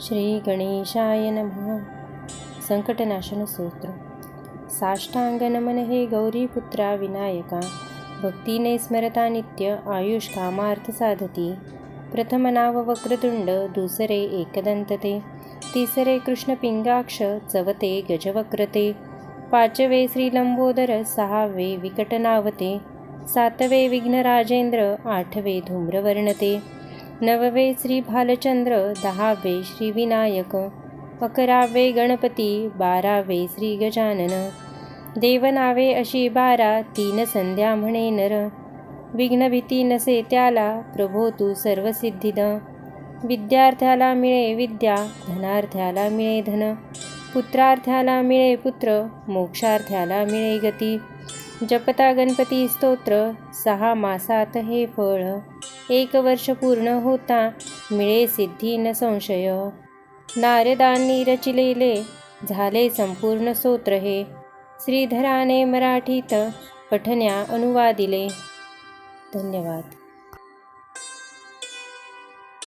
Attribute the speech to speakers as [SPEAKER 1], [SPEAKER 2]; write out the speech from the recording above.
[SPEAKER 1] श्री गणेशाय नमः. संकटनाशन स्तोत्र. साष्टांग नमन हे गौरीपुत्रा विनायका, भक्तीने स्मरता नित्य आयुष कामार्थ साधती. प्रथम नाव वक्रतुंड, दुसरे एकदंतते, तिसरे कृष्ण पिंगाक्ष, चवते गजवक्रते, पाचवे श्री लंबोदर, सहावे विकटनावते, सातवे विघ्नराजेंद्र, आठवे धूम्रवर्णते, नववे श्री भालचंद्र, दहावे श्री विनायक, अकरावे गणपती, बारावे श्री गजानन. देवनावे अशी 12, तीन संध्या म्हणे नर. विघ्नभीती नसे त्याला, प्रभो तू सर्वसिद्धिद. विद्यार्थ्याला मिळे विद्या, धनार्थ्याला मिळे धन, पुत्रार्थ्याला मिळे पुत्र, मोक्षार्थ्याला मिळे गती. जपता गणपती स्तोत्र, 6 मासात हे फळ. 1 वर्ष पूर्ण होता, मिळे सिद्धी न संशय. नारदांनी रचिलेले, झाले संपूर्ण स्तोत्र हे. श्रीधराने मराठीत पठण्या अनुवादिले. धन्यवाद.